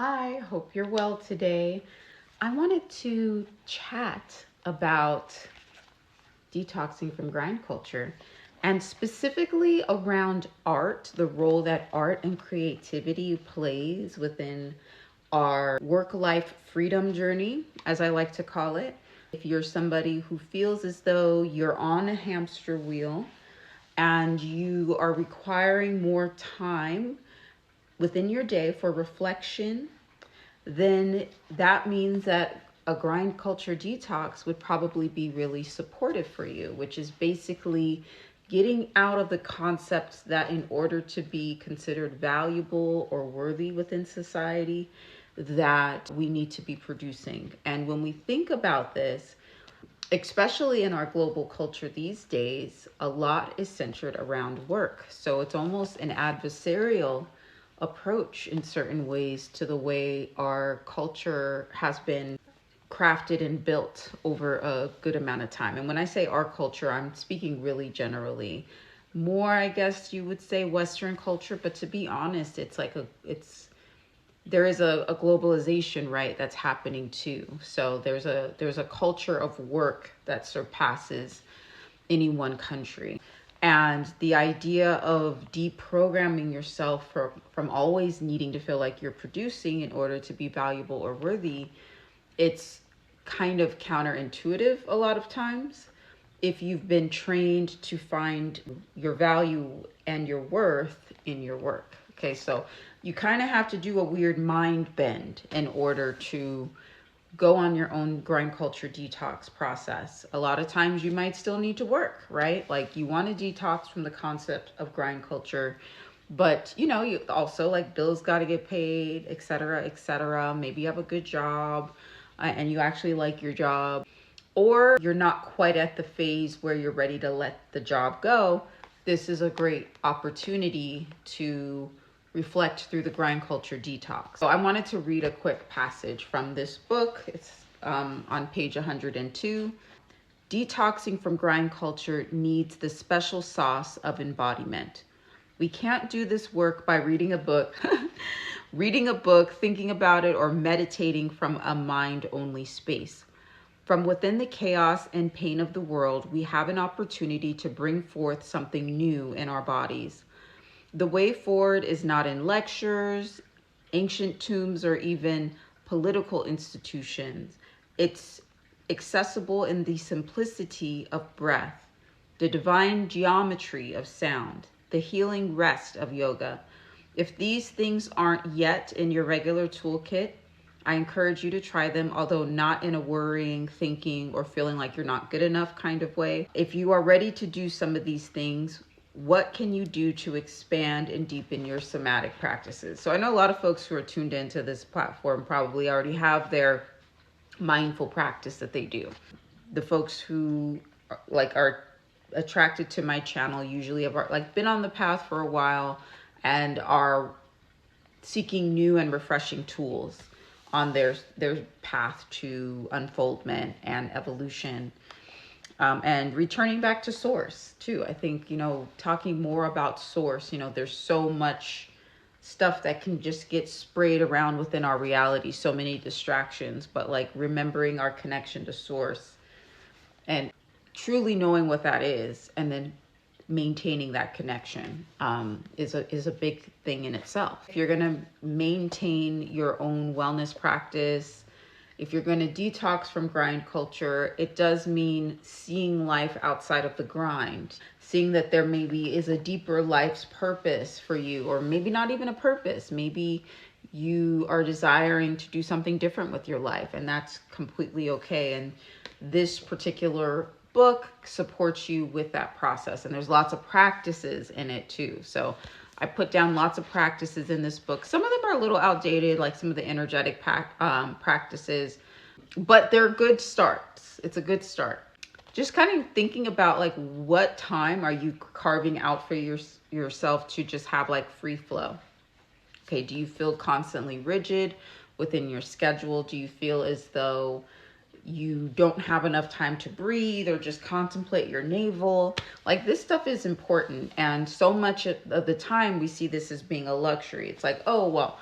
Hi, hope you're well today. I wanted to chat about detoxing from grind culture and specifically around art, the role that art and creativity plays within our work-life freedom journey, as I like to call it. If you're somebody who feels as though you're on a hamster wheel and you are requiring more time within your day for reflection, then that means that a grind culture detox would probably be really supportive for you, which is basically getting out of the concepts that in order to be considered valuable or worthy within society, that we need to be producing. And when we think about this, especially in our global culture these days, a lot is centered around work. So it's almost an adversarial approach in certain ways to the way our culture has been crafted and built over a good amount of time. And when I say our culture, I'm speaking really generally. More, I guess you would say Western culture, but to be honest, there is a globalization, right, that's happening too. So there's a culture of work that surpasses any one country. And the idea of deprogramming yourself from always needing to feel like you're producing in order to be valuable or worthy, it's kind of counterintuitive a lot of times if you've been trained to find your value and your worth in your work. Okay, so you kind of have to do a weird mind bend in order to go on your own grind culture detox process. A lot of times you might still need to work, right? Like you want to detox from the concept of grind culture, but you also like bills got to get paid, et cetera, et cetera. Maybe you have a good job and you actually like your job, or you're not quite at the phase where you're ready to let the job go. This is a great opportunity to reflect through the grind culture detox. So I wanted to read a quick passage from this book. It's on page 102. Detoxing from grind culture needs the special sauce of embodiment. We can't do this work by reading a book, thinking about it, or meditating from a mind-only space. From within the chaos and pain of the world, we have an opportunity to bring forth something new in our bodies. The way forward is not in lectures, ancient tombs, or even political institutions. It's accessible in the simplicity of breath, the divine geometry of sound, the healing rest of yoga. If these things aren't yet in your regular toolkit, I encourage you to try them, although not in a worrying, thinking, or feeling like you're not good enough kind of way. If you are ready to do some of these things, what can you do to expand and deepen your somatic practices? So I know a lot of folks who are tuned into this platform probably already have their mindful practice that they do. The folks who are attracted to my channel usually have been on the path for a while and are seeking new and refreshing tools on their path to unfoldment and evolution. And returning back to source too. I think, talking more about source, there's so much stuff that can just get sprayed around within our reality, so many distractions, but like remembering our connection to source and truly knowing what that is, and then maintaining that connection is a big thing in itself. If you're going to maintain your own wellness practice, if you're going to detox from grind culture, it does mean seeing life outside of the grind, seeing that there maybe is a deeper life's purpose for you, or maybe not even a purpose. Maybe you are desiring to do something different with your life, and that's completely okay. And this particular book supports you with that process. And there's lots of practices in it too. So I put down lots of practices in this book. Some of them are a little outdated, like some of the energetic practices, but they're good starts. It's a good start. Just kind of thinking about like what time are you carving out for yourself to just have like free flow? Okay, do you feel constantly rigid within your schedule? Do you feel as though you don't have enough time to breathe or just contemplate your navel? Like, this stuff is important, and so much of the time we see this as being a luxury. It's like, oh well,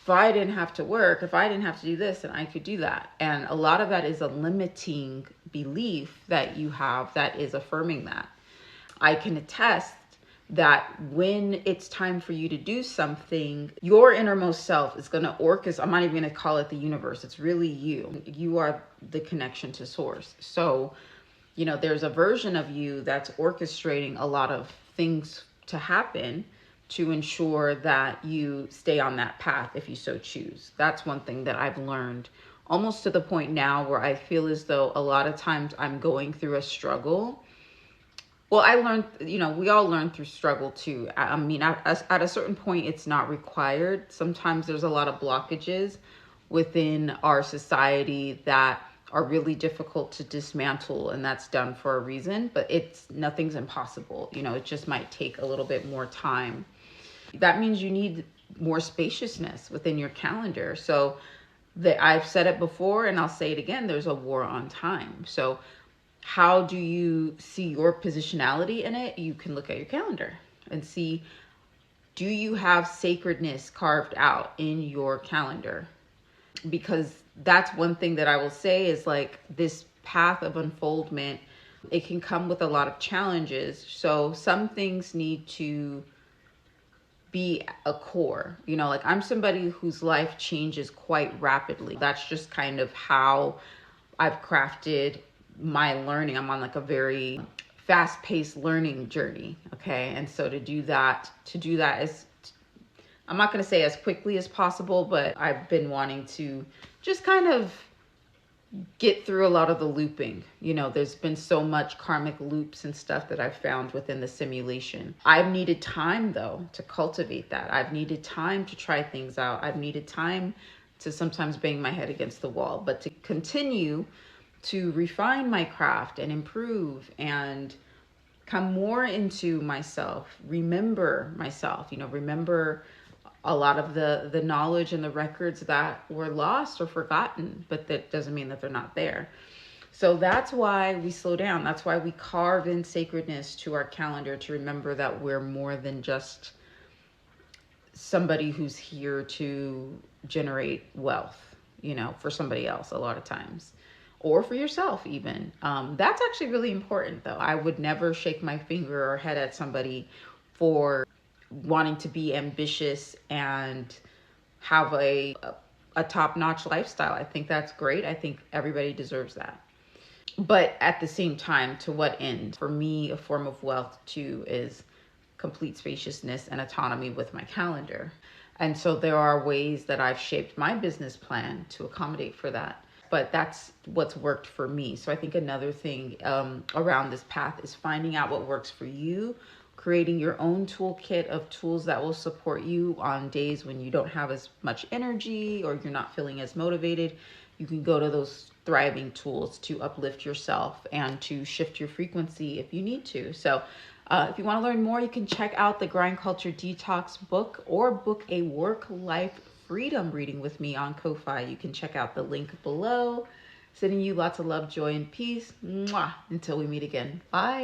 if I didn't have to work, if I didn't have to do this, then I could do that. And a lot of that is a limiting belief that you have that is affirming that. I can attest that when it's time for you to do something, your innermost self is going to orchestrate. I'm not even going to call it the universe. It's really you. You are the connection to source. So, there's a version of you that's orchestrating a lot of things to happen to ensure that you stay on that path if you so choose. That's one thing that I've learned, almost to the point now where I feel as though a lot of times I'm going through a struggle. Well, I learned, we all learn through struggle too. I mean, at a certain point, it's not required. Sometimes there's a lot of blockages within our society that are really difficult to dismantle, and that's done for a reason, but nothing's impossible. It just might take a little bit more time. That means you need more spaciousness within your calendar. So I've said it before and I'll say it again, there's a war on time. So how do you see your positionality in it? You can look at your calendar and see, do you have sacredness carved out in your calendar? Because that's one thing that I will say is like this path of unfoldment, it can come with a lot of challenges. So some things need to be a core, like I'm somebody whose life changes quite rapidly. That's just kind of how I've crafted my learning. I'm on like a very fast-paced learning journey. Okay. And so to do that is, I'm not going to say as quickly as possible, but I've been wanting to just kind of get through a lot of the looping. There's been so much karmic loops and stuff that I've found within the simulation. I've needed time though to cultivate that. I've needed time to try things out. I've needed time to sometimes bang my head against the wall, but to continue to refine my craft and improve and come more into myself, remember myself, remember a lot of the knowledge and the records that were lost or forgotten, but that doesn't mean that they're not there. So that's why we slow down. That's why we carve in sacredness to our calendar to remember that we're more than just somebody who's here to generate wealth, for somebody else a lot of times, or for yourself even. That's actually really important though. I would never shake my finger or head at somebody for wanting to be ambitious and have a top-notch lifestyle. I think that's great. I think everybody deserves that. But at the same time, to what end? For me, a form of wealth too is complete spaciousness and autonomy with my calendar. And so there are ways that I've shaped my business plan to accommodate for that. But that's what's worked for me. So I think another thing around this path is finding out what works for you, creating your own toolkit of tools that will support you on days when you don't have as much energy or you're not feeling as motivated. You can go to those thriving tools to uplift yourself and to shift your frequency if you need to. So if you want to learn more, you can check out the Grind Culture Detox book or book a work-life freedom reading with me on Ko-Fi. You can check out the link below. Sending you lots of love, joy, and peace. Mwah. Until we meet again. Bye.